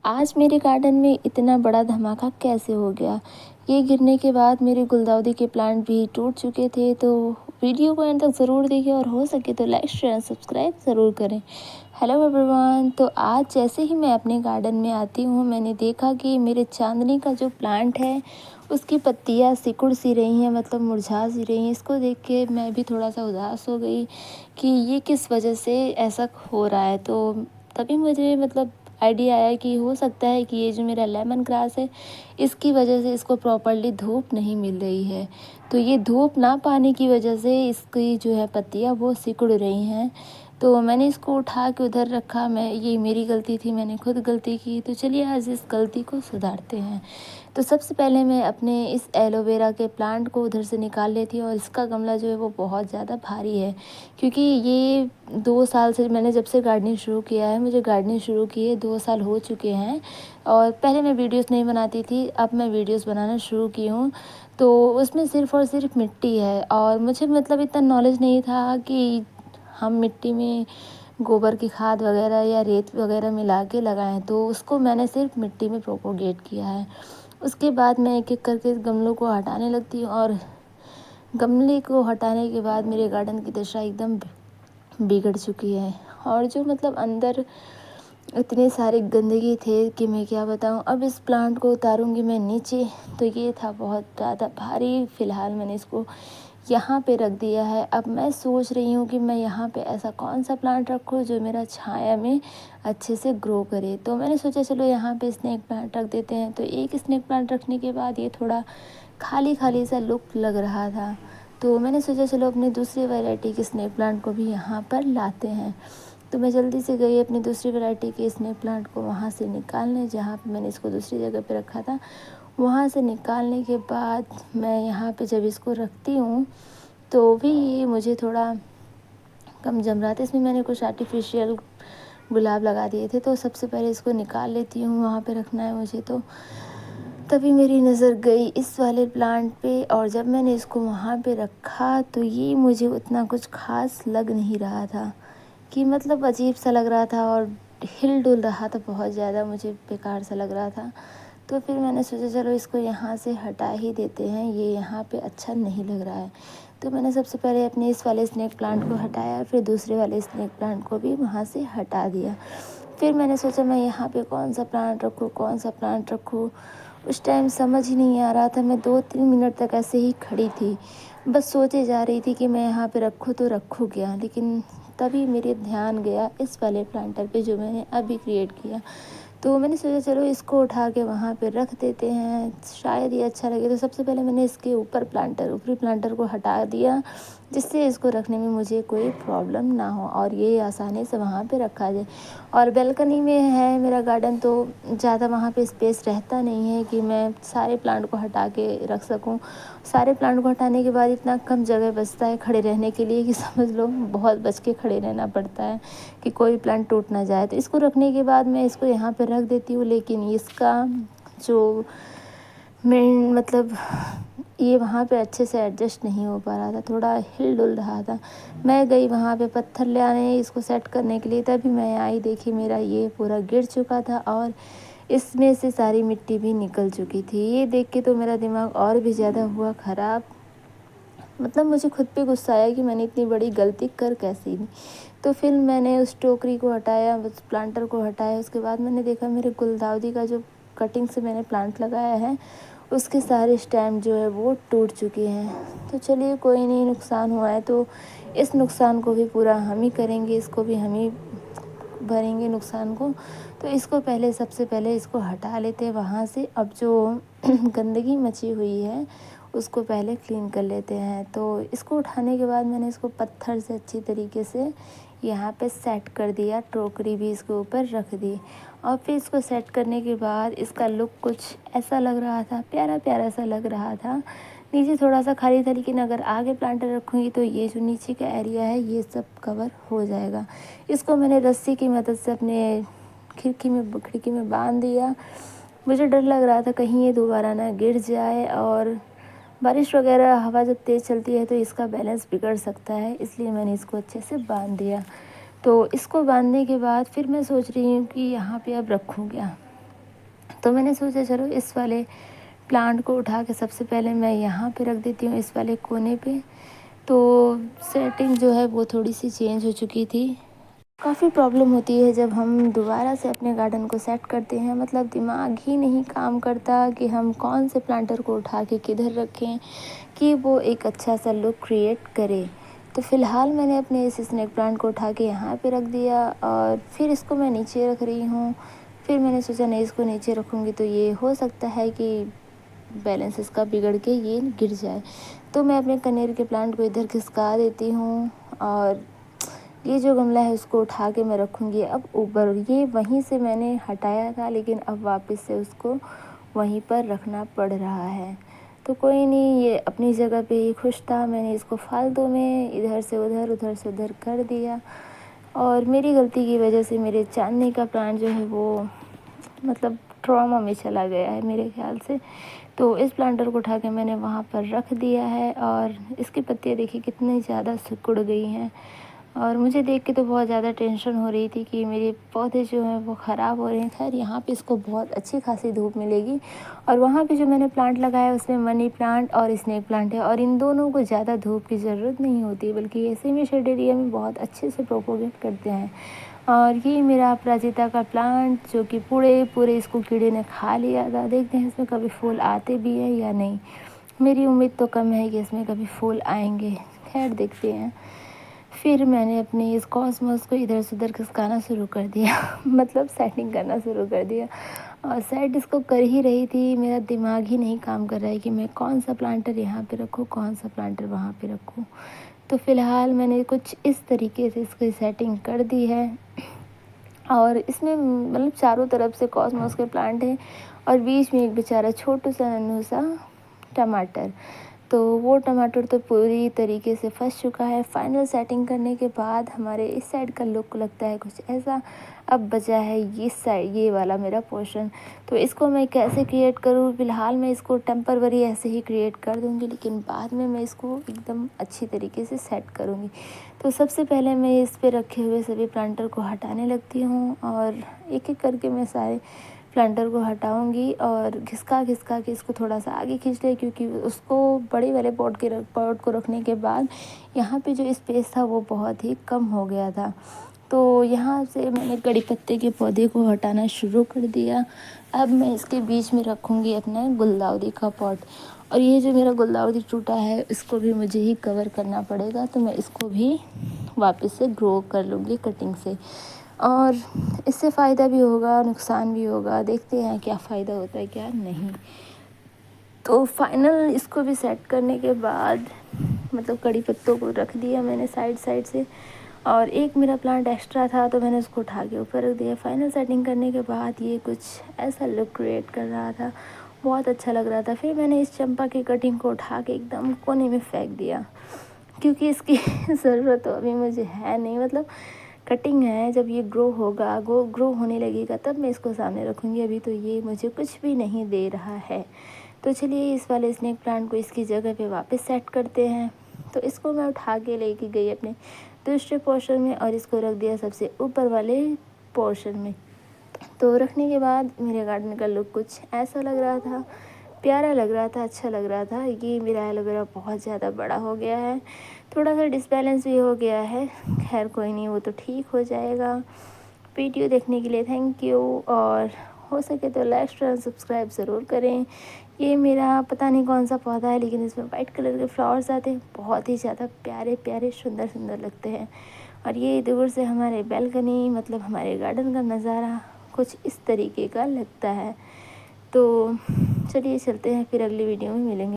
आज मेरे गार्डन में इतना बड़ा धमाका कैसे हो गया? ये गिरने के बाद मेरे गुलदाउदी के प्लांट भी टूट चुके थे। तो वीडियो को एंड तक ज़रूर देखिए और हो सके तो लाइक शेयर सब्सक्राइब ज़रूर करें। हेलो एवरीवन, तो आज जैसे ही मैं अपने गार्डन में आती हूँ, मैंने देखा कि मेरे चांदनी का जो प्लांट है उसकी पत्तियाँ सिकुड़ सी रही हैं, मतलब मुरझा सी रही हैं। इसको देख के मैं भी थोड़ा सा उदास हो गई कि ये किस वजह से ऐसा हो रहा है। तो तभी मुझे मतलब आइडिया आया कि हो सकता है कि ये जो मेरा लेमन ग्रास है, इसकी वजह से इसको प्रॉपरली धूप नहीं मिल रही है। तो ये धूप ना पाने की वजह से इसकी जो है पत्तियाँ वो सिकुड़ रही हैं। तो मैंने इसको उठा के उधर रखा। ये मेरी गलती थी, मैंने खुद गलती की। तो चलिए आज इस गलती को सुधारते हैं। तो सबसे पहले मैं अपने इस एलोवेरा के प्लांट को उधर से निकाल लेती हूँ। और इसका गमला जो है वो बहुत ज़्यादा भारी है, क्योंकि ये 2 साल से मैंने जब से गार्डनिंग शुरू किया है, मुझे गार्डनिंग शुरू किए 2 साल हो चुके हैं। और पहले मैं वीडियोस नहीं बनाती थी, अब मैं वीडियोस बनाना शुरू की हूँ। तो उसमें सिर्फ़ और सिर्फ मिट्टी है, और मुझे मतलब इतना नॉलेज नहीं था कि हम मिट्टी में गोबर की खाद वगैरह या रेत वगैरह मिला के लगाएं। तो उसको मैंने सिर्फ मिट्टी में प्रोपोगेट किया है। उसके बाद मैं एक एक करके गमलों को हटाने लगती हूँ, और गमले को हटाने के बाद मेरे गार्डन की दशा एकदम बिगड़ चुकी है। और जो मतलब अंदर इतने सारे गंदगी थे कि मैं क्या बताऊं। अब इस प्लांट को उतारूंगी मैं नीचे, तो ये था बहुत ज़्यादा भारी। फ़िलहाल मैंने इसको यहाँ पे रख दिया है। अब मैं सोच रही हूँ कि मैं यहाँ पे ऐसा कौन सा प्लांट रखूँ जो मेरा छाया में अच्छे से ग्रो करे। तो मैंने सोचा चलो यहाँ पे स्नेक प्लांट रख देते हैं। तो एक स्नेक प्लांट रखने के बाद ये थोड़ा खाली खाली सा लुक लग रहा था। तो मैंने सोचा चलो अपनी दूसरी वैरायटी के स्नेक प्लांट को भी यहाँ पर लाते हैं। तो मैं जल्दी से गई अपनी दूसरी वैरायटी के स्नेक प्लांट को वहाँ से निकालने, जहाँ पे मैंने इसको दूसरी जगह पे रखा था। वहाँ से निकालने के बाद मैं यहाँ पे जब इसको रखती हूँ तो भी ये मुझे थोड़ा कम जम रहा था। इसमें मैंने कुछ आर्टिफिशियल गुलाब लगा दिए थे। तो सबसे पहले इसको निकाल लेती हूँ, वहाँ पे रखना है मुझे। तो तभी मेरी नज़र गई इस वाले प्लांट पे, और जब मैंने इसको वहाँ पे रखा तो ये मुझे उतना कुछ ख़ास लग नहीं रहा था, कि मतलब अजीब सा लग रहा था और हिल डुल रहा था बहुत ज़्यादा, मुझे बेकार सा लग रहा था। तो फिर मैंने सोचा चलो इसको यहाँ से हटा ही देते हैं, ये यहाँ पे अच्छा नहीं लग रहा है। तो मैंने सबसे पहले अपने इस वाले स्नेक प्लांट को हटाया, फिर दूसरे वाले स्नेक प्लांट को भी वहाँ से हटा दिया। फिर मैंने सोचा मैं यहाँ पे कौन सा प्लांट रखूँ, कौन सा प्लांट रखूँ। उस टाइम समझ ही नहीं आ रहा था। मैं 2-3 मिनट तक ऐसे ही खड़ी थी, बस सोचे जा रही थी कि मैं यहाँ पे रखूँ तो रखूँ क्या। लेकिन तभी मेरे ध्यान गया इस वाले प्लांटर पे जो मैंने अभी क्रिएट किया। तो मैंने सोचा चलो इसको उठा के वहाँ पे रख देते हैं, शायद ये अच्छा लगे। तो सबसे पहले मैंने इसके ऊपरी प्लांटर को हटा दिया, जिससे इसको रखने में मुझे कोई प्रॉब्लम ना हो और ये आसानी से वहाँ पे रखा जाए। और बालकनी में है मेरा गार्डन, तो ज़्यादा वहाँ पे स्पेस रहता नहीं है कि मैं सारे प्लांट को हटा के रख सकूँ। सारे प्लांट को हटाने के बाद इतना कम जगह बचता है खड़े रहने के लिए कि समझ लो बहुत बच के खड़े रहना पड़ता है कि कोई प्लांट टूट ना जाए। तो इसको रखने के बाद मैं इसको यहाँ पे रख देती हूँ, लेकिन इसका जो मेन मतलब ये वहाँ पे अच्छे से एडजस्ट नहीं हो पा रहा था, थोड़ा हिल डुल रहा था। मैं गई वहाँ पे पत्थर ले आने इसको सेट करने के लिए, तभी मैं आई, देखी मेरा ये पूरा गिर चुका था और इसमें से सारी मिट्टी भी निकल चुकी थी। ये देख के तो मेरा दिमाग और भी ज़्यादा हुआ ख़राब। मतलब मुझे खुद पे गुस्सा आया कि मैंने इतनी बड़ी गलती कर कैसे दी। तो फिर मैंने उस टोकरी को हटाया, उस प्लांटर को हटाया। उसके बाद मैंने देखा मेरे गुलदाउदी का जो कटिंग से मैंने प्लांट लगाया है, उसके सारे स्टेम जो है वो टूट चुके हैं। तो चलिए कोई नहीं, नुकसान हुआ है तो इस नुकसान को भी पूरा हम ही करेंगे, इसको भी हम ही भरेंगे नुकसान को। तो इसको पहले सबसे पहले इसको हटा लेते हैं वहाँ से। अब जो गंदगी मची हुई है उसको पहले क्लीन कर लेते हैं। तो इसको उठाने के बाद मैंने इसको पत्थर से अच्छी तरीके से यहाँ पे सेट कर दिया, टोकरी भी इसके ऊपर रख दी। और फिर इसको सेट करने के बाद इसका लुक कुछ ऐसा लग रहा था, प्यारा प्यारा सा लग रहा था। नीचे थोड़ा सा खाली था, लेकिन अगर आगे प्लांटर रखूँगी तो ये जो नीचे का एरिया है ये सब कवर हो जाएगा। इसको मैंने रस्सी की मदद से अपने खिड़की में बांध दिया। मुझे डर लग रहा था कहीं ये दोबारा ना गिर जाए, और बारिश वगैरह हवा जब तेज़ चलती है तो इसका बैलेंस बिगड़ सकता है, इसलिए मैंने इसको अच्छे से बांध दिया। तो इसको बांधने के बाद फिर मैं सोच रही हूँ कि यहाँ पे अब रखूँ क्या। तो मैंने सोचा चलो इस वाले प्लांट को उठा के सबसे पहले मैं यहाँ पे रख देती हूँ, इस वाले कोने पे। तो सेटिंग जो है वो थोड़ी सी चेंज हो चुकी थी। काफ़ी प्रॉब्लम होती है जब हम दोबारा से अपने गार्डन को सेट करते हैं, मतलब दिमाग ही नहीं काम करता कि हम कौन से प्लांटर को उठा के किधर रखें कि वो एक अच्छा सा लुक क्रिएट करे। तो फ़िलहाल मैंने अपने इस स्नेक प्लांट को उठा के यहाँ पे रख दिया और फिर इसको मैं नीचे रख रही हूँ। फिर मैंने सोचा नहीं, इसको नीचे रखूँगी तो ये हो सकता है कि बैलेंस इसका बिगड़ के ये गिर जाए। तो मैं अपने कनेर के प्लांट को इधर खिसका देती हूँ और ये जो गमला है उसको उठा के मैं रखूँगी अब ऊपर। ये वहीं से मैंने हटाया था लेकिन अब वापस से उसको वहीं पर रखना पड़ रहा है। तो कोई नहीं, ये अपनी जगह पे ही खुश था। मैंने इसको फालतू में इधर से उधर कर दिया और मेरी गलती की वजह से मेरे चांदनी का प्लांट जो है वो मतलब ट्रॉमा में चला गया है मेरे ख्याल से। तो इस प्लांटर को उठा के मैंने वहाँ पर रख दिया है और इसकी पत्तियाँ देखिए कितनी ज़्यादा सिकुड़ गई हैं और मुझे देख के तो बहुत ज़्यादा टेंशन हो रही थी कि मेरे पौधे जो हैं वो ख़राब हो रहे हैं। खैर यहाँ पे इसको बहुत अच्छी खासी धूप मिलेगी और वहाँ पे जो मैंने प्लांट लगाया उसमें मनी प्लांट और स्नेक प्लांट है और इन दोनों को ज़्यादा धूप की ज़रूरत नहीं होती, बल्कि ये सेमी शेड एरिया में बहुत अच्छे से प्रोपोगेट करते हैं। और ये मेरा अपराजिता का प्लांट जो कि पूरे इसको कीड़े ने खा लिया था। देखते हैं इसमें कभी फूल आते भी हैं या नहीं। मेरी उम्मीद तो कम है कि इसमें कभी फूल आएंगे, खैर देखते हैं। फिर मैंने अपने इस कॉस्मोस को इधर से उधर खिसकाना शुरू कर दिया मतलब सेटिंग करना शुरू कर दिया और सेट इसको कर ही रही थी। मेरा दिमाग ही नहीं काम कर रहा है कि मैं कौन सा प्लांटर यहाँ पे रखूँ, कौन सा प्लांटर वहाँ पे रखूँ। तो फ़िलहाल मैंने कुछ इस तरीके से इसकी सेटिंग कर दी है और इसमें मतलब चारों तरफ से कॉस्मोस के प्लांट हैं और बीच में एक बेचारा छोटू सा नन्हू सा टमाटर। तो वो टमाटर तो पूरी तरीके से फंस चुका है। फाइनल सेटिंग करने के बाद हमारे इस साइड का लुक लगता है कुछ ऐसा। अब बचा है ये साइड, ये वाला मेरा पोर्शन। तो इसको मैं कैसे क्रिएट करूँ, फ़िलहाल मैं इसको टेम्पररी ऐसे ही क्रिएट कर दूँगी, लेकिन बाद में मैं इसको एकदम अच्छी तरीके से सेट करूँगी। तो सबसे पहले मैं इस पे रखे हुए सभी प्लांटर को हटाने लगती हूँ और एक एक करके मैं सारे प्लांटर को हटाऊंगी और घिसका के इसको थोड़ा सा आगे खींच ले, क्योंकि उसको बड़े वाले पॉट को रखने के बाद यहाँ पे जो स्पेस था वो बहुत ही कम हो गया था। तो यहाँ से मैंने कड़ी पत्ते के पौधे को हटाना शुरू कर दिया। अब मैं इसके बीच में रखूँगी अपना गुलदाउदी का पॉट और ये जो मेरा गुलदाउदी टूटा है इसको भी मुझे ही कवर करना पड़ेगा। तो मैं इसको भी वापस से ग्रो कर लूँगी कटिंग से और इससे फ़ायदा भी होगा नुकसान भी होगा, देखते हैं क्या फ़ायदा होता है क्या नहीं। तो फाइनल इसको भी सेट करने के बाद मतलब कड़ी पत्तों को रख दिया मैंने साइड से और एक मेरा प्लांट एक्स्ट्रा था तो मैंने उसको उठा के ऊपर रख दिया। फाइनल सेटिंग करने के बाद ये कुछ ऐसा लुक क्रिएट कर रहा था, बहुत अच्छा लग रहा था। फिर मैंने इस चंपा की कटिंग को उठा के एकदम कोने में फेंक दिया क्योंकि इसकी ज़रूरत तो अभी मुझे है नहीं। मतलब कटिंग है, जब ये ग्रो होने लगेगा तब मैं इसको सामने रखूँगी, अभी तो ये मुझे कुछ भी नहीं दे रहा है। तो चलिए इस वाले स्नेक प्लांट को इसकी जगह पे वापस सेट करते हैं। तो इसको मैं उठा के लेके गई अपने दूसरे पोर्शन में और इसको रख दिया सबसे ऊपर वाले पोर्शन में। तो रखने के बाद मेरे गार्डन का लुक कुछ ऐसा लग रहा था, प्यारा लग रहा था, अच्छा लग रहा था। ये मेरा एलोवेरा बहुत ज़्यादा बड़ा हो गया है, थोड़ा सा डिसबैलेंस भी हो गया है, खैर कोई नहीं, वो तो ठीक हो जाएगा। वीडियो देखने के लिए थैंक यू और हो सके तो लाइक शेयर सब्सक्राइब ज़रूर करें। ये मेरा पता नहीं कौन सा पौधा है लेकिन इसमें वाइट कलर के फ्लावर्स आते हैं, बहुत ही ज़्यादा प्यारे प्यारे सुंदर लगते हैं। और ये दूर से हमारे बैल्कनी मतलब हमारे गार्डन का नज़ारा कुछ इस तरीके का लगता है। तो चलिए चलते हैं, फिर अगली वीडियो में मिलेंगे।